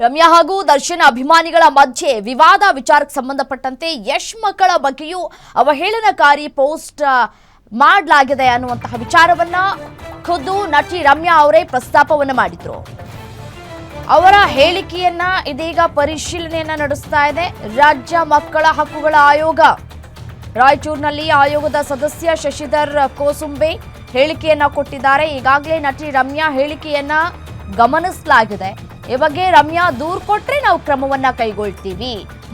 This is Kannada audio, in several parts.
ರಮ್ಯಾ ಹಾಗೂ ದರ್ಶನ್ ಅಭಿಮಾನಿಗಳ ಮಧ್ಯೆ ವಿವಾದ ವಿಚಾರಕ್ಕೆ ಸಂಬಂಧಪಟ್ಟಂತೆ ಯಶ್ ಮಕ್ಕಳ ಬಗ್ಗೆಯೂ ಅವಹೇಳನಕಾರಿ ಪೋಸ್ಟ್ ಮಾಡಲಾಗಿದೆ ಅನ್ನುವಂತಹ ವಿಚಾರವನ್ನ ಖುದ್ದು ನಟಿ ರಮ್ಯಾ ಅವರೇ ಪ್ರಸ್ತಾಪವನ್ನ ಮಾಡಿದ್ರು. ಅವರ ಹೇಳಿಕೆಯನ್ನ ಇದೀಗ ಪರಿಶೀಲನೆಯನ್ನ ನಡೆಸ್ತಾ ಇದೆ ರಾಜ್ಯ ಮಕ್ಕಳ ಹಕ್ಕುಗಳ ಆಯೋಗ. ರಾಯಚೂರಿನಲ್ಲಿ ಆಯೋಗದ ಸದಸ್ಯ ಶಶಿಧರ್ ಕೋಸುಂಬೆ ಹೇಳಿಕೆಯನ್ನ ಕೊಟ್ಟಿದ್ದಾರೆ. ಈಗಾಗಲೇ ನಟಿ ರಮ್ಯಾ ಹೇಳಿಕೆಯನ್ನ ಗಮನಿಸಲಾಗಿದೆ. ಈ ಬಗ್ಗೆ ರಮ್ಯಾ ದೂರು ಕೊಟ್ರೆ ನಾವು ಕ್ರಮವನ್ನ ಕೈಗೊಳ್ತೀವಿ,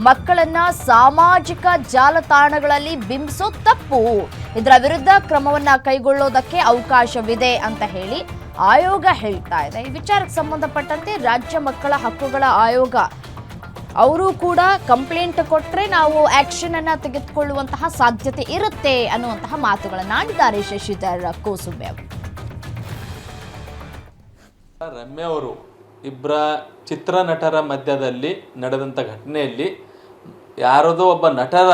ಮಕ್ಕಳನ್ನ ಸಾಮಾಜಿಕ ಜಾಲತಾಣಗಳಲ್ಲಿ ಬಿಂಬಿಸೋ ತಪ್ಪು, ಇದರ ವಿರುದ್ಧ ಕ್ರಮವನ್ನ ಕೈಗೊಳ್ಳೋದಕ್ಕೆ ಅವಕಾಶವಿದೆ ಅಂತ ಹೇಳಿ ಆಯೋಗ ಹೇಳ್ತಾ ಇದೆ. ಈ ವಿಚಾರಕ್ಕೆ ಸಂಬಂಧಪಟ್ಟಂತೆ ರಾಜ್ಯ ಮಕ್ಕಳ ಹಕ್ಕುಗಳ ಆಯೋಗ ಅವರು ಕೂಡ ಕಂಪ್ಲೇಂಟ್ ಕೊಟ್ರೆ ನಾವು ಆಕ್ಷನ್ ಅನ್ನ ತೆಗೆದುಕೊಳ್ಳುವಂತಹ ಸಾಧ್ಯತೆ ಇರುತ್ತೆ ಅನ್ನುವಂತಹ ಮಾತುಗಳನ್ನ ಆಡಿದ್ದಾರೆ ಶಶಿಧರ್ ಕೋಸುಂಬೆ ಅವರು. ರಮ್ಯಾ ಅವರು ಇಬ್ಬರ ಚಿತ್ರನಟರ ಮಧ್ಯದಲ್ಲಿ ನಡೆದಂಥ ಘಟನೆಯಲ್ಲಿ ಯಾರದೋ ಒಬ್ಬ ನಟರ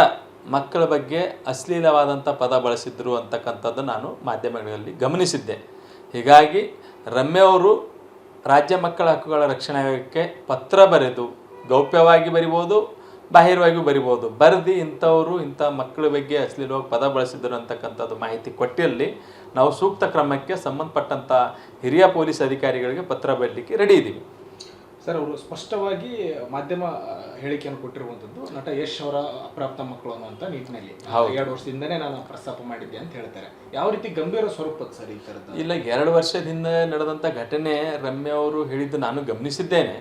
ಮಕ್ಕಳ ಬಗ್ಗೆ ಅಶ್ಲೀಲವಾದಂಥ ಪದ ಬಳಸಿದ್ರು ಅಂತಕ್ಕಂಥದ್ದು ನಾನು ಮಾಧ್ಯಮಗಳಲ್ಲಿ ಗಮನಿಸಿದ್ದೆ. ಹೀಗಾಗಿ ರಮ್ಯಾ ಅವರು ರಾಜ್ಯ ಮಕ್ಕಳ ಹಕ್ಕುಗಳ ರಕ್ಷಣಾ ಆಯೋಗಕ್ಕೆ ಪತ್ರ ಬರೆದು ಗೌಪ್ಯವಾಗಿ ಬರಿಬೋದು, ಬಾಹಿರವಾಗಿಯೂ ಬರಿಬೋದು, ಬರೆದು ಇಂಥವರು ಇಂಥ ಮಕ್ಕಳ ಬಗ್ಗೆ ಅಶ್ಲೀಲವಾಗಿ ಪದ ಬಳಸಿದ್ರು ಅಂತಕ್ಕಂಥದ್ದು ಮಾಹಿತಿ ಕೊಟ್ಟಿರಲಿ ನಾವು ಸೂಕ್ತ ಕ್ರಮಕ್ಕೆ ಸಂಬಂಧಪಟ್ಟಂಥ ಹಿರಿಯ ಪೊಲೀಸ್ ಅಧಿಕಾರಿಗಳಿಗೆ ಪತ್ರ ಬರಲಿಕ್ಕೆ ರೆಡಿ ಇದ್ದೀವಿ. ಸರ್, ಅವರು ಸ್ಪಷ್ಟವಾಗಿ ಮಾಧ್ಯಮ ಹೇಳಿಕೆಯನ್ನು ಕೊಟ್ಟಿರುವಂಥದ್ದು ನಟ ಯಶ್ ಅವರ ಅಪ್ರಾಪ್ತ ಮಕ್ಕಳು ಅನ್ನುವಂಥ ನಿಟ್ಟಿನಲ್ಲಿ 2 ವರ್ಷದಿಂದನೇ ನಾನು ಪ್ರಸ್ತಾಪ ಮಾಡಿದ್ದೆ ಅಂತ ಹೇಳ್ತಾರೆ. ಯಾವ ರೀತಿ ಗಂಭೀರ ಸ್ವರೂಪದ ಸರ್ ಈ ಥರದ್ದು? ಇಲ್ಲ, 2 ವರ್ಷದಿಂದ ನಡೆದಂಥ ಘಟನೆ ರಮ್ಯಾ ಅವರು ಹೇಳಿದ್ದು ನಾನು ಗಮನಿಸಿದ್ದೇನೆ.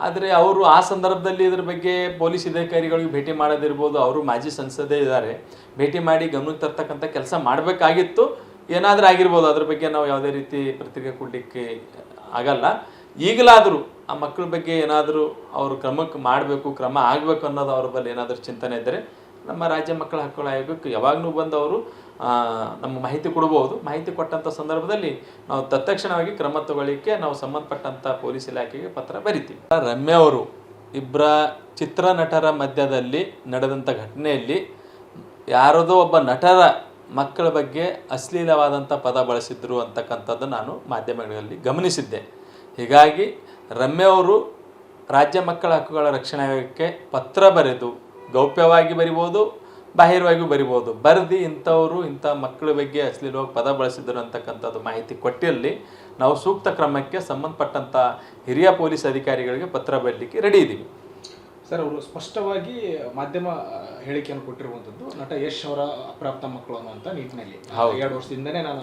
ಆದರೆ ಅವರು ಆ ಸಂದರ್ಭದಲ್ಲಿ ಇದ್ರ ಬಗ್ಗೆ ಪೊಲೀಸ್ ಅಧಿಕಾರಿಗಳಿಗೆ ಭೇಟಿ ಮಾಡೋದಿರ್ಬೋದು, ಅವರು ಮಾಜಿ ಸಂಸದೇ ಇದ್ದಾರೆ, ಭೇಟಿ ಮಾಡಿ ಗಮನಕ್ಕೆ ತರ್ತಕ್ಕಂಥ ಕೆಲಸ ಮಾಡಬೇಕಾಗಿತ್ತು. ಏನಾದರೂ ಆಗಿರ್ಬೋದು, ಅದ್ರ ಬಗ್ಗೆ ನಾವು ಯಾವುದೇ ರೀತಿ ಪ್ರತಿಕ್ರಿಯೆ ಕೊಡಲಿಕ್ಕೆ ಆಗಲ್ಲ. ಈಗಲಾದರೂ ಆ ಮಕ್ಕಳ ಬಗ್ಗೆ ಏನಾದರೂ ಅವರು ಕ್ರಮ ಆಗಬೇಕು ಅನ್ನೋದು ಅವ್ರ ಬಳಿ ಏನಾದರೂ ಚಿಂತನೆ ಇದ್ದರೆ ನಮ್ಮ ರಾಜ್ಯ ಮಕ್ಕಳ ಹಕ್ಕುಗಳ ಆಯೋಗಕ್ಕೆ ಯಾವಾಗಲೂ ಬಂದು ಅವರು ನಮ್ಮ ಮಾಹಿತಿ ಕೊಡ್ಬೋದು. ಮಾಹಿತಿ ಕೊಟ್ಟಂಥ ಸಂದರ್ಭದಲ್ಲಿ ನಾವು ತತ್ಕ್ಷಣವಾಗಿ ಕ್ರಮ ತಗೊಳ್ಳಿಕ್ಕೆ ನಾವು ಸಂಬಂಧಪಟ್ಟಂಥ ಪೊಲೀಸ್ ಇಲಾಖೆಗೆ ಪತ್ರ ಬರಿತೀವಿ. ರಮ್ಯಾ ಅವರು ಇಬ್ಬರ ಚಿತ್ರನಟರ ಮಧ್ಯದಲ್ಲಿ ನಡೆದಂಥ ಘಟನೆಯಲ್ಲಿ ಯಾರದೋ ಒಬ್ಬ ನಟರ ಮಕ್ಕಳ ಬಗ್ಗೆ ಅಶ್ಲೀಲವಾದಂಥ ಪದ ಬಳಸಿದ್ರು ಅಂತಕ್ಕಂಥದ್ದು ನಾನು ಮಾಧ್ಯಮಗಳಲ್ಲಿ ಗಮನಿಸಿದ್ದೆ. ಹೀಗಾಗಿ ರಮ್ಯಾ ಅವರು ರಾಜ್ಯ ಮಕ್ಕಳ ಹಕ್ಕುಗಳ ರಕ್ಷಣಾ ಆಯೋಗಕ್ಕೆ ಪತ್ರ ಬರೆದು ಗೌಪ್ಯವಾಗಿ ಬರಿಬೋದು, ಬಾಹಿರವಾಗಿಯೂ ಬರಿಬೋದು, ಬರೆದು ಇಂಥವರು ಇಂಥ ಮಕ್ಕಳ ಬಗ್ಗೆ ಅಶ್ಲೀಲವಾಗಿ ಪದ ಬಳಸಿದ್ರು ಅಂತಕ್ಕಂಥದ್ದು ಮಾಹಿತಿ ಕೊಟ್ಟಿರಲಿ ನಾವು ಸೂಕ್ತ ಕ್ರಮಕ್ಕೆ ಸಂಬಂಧಪಟ್ಟಂಥ ಹಿರಿಯ ಪೊಲೀಸ್ ಅಧಿಕಾರಿಗಳಿಗೆ ಪತ್ರ ಬರಲಿಕ್ಕೆ ರೆಡಿ ಇದ್ದೀವಿ. ಸರ್, ಅವರು ಸ್ಪಷ್ಟವಾಗಿ ಮಾಧ್ಯಮ ಹೇಳಿಕೆಯನ್ನು ಕೊಟ್ಟಿರುವಂಥದ್ದು ನಟ ಯಶ್ ಅವರ ಅಪ್ರಾಪ್ತ ಮಕ್ಕಳು ಅನ್ನುವಂಥ ನಿಟ್ಟಿನಲ್ಲಿ 2 ವರ್ಷದಿಂದನೇ ನಾನು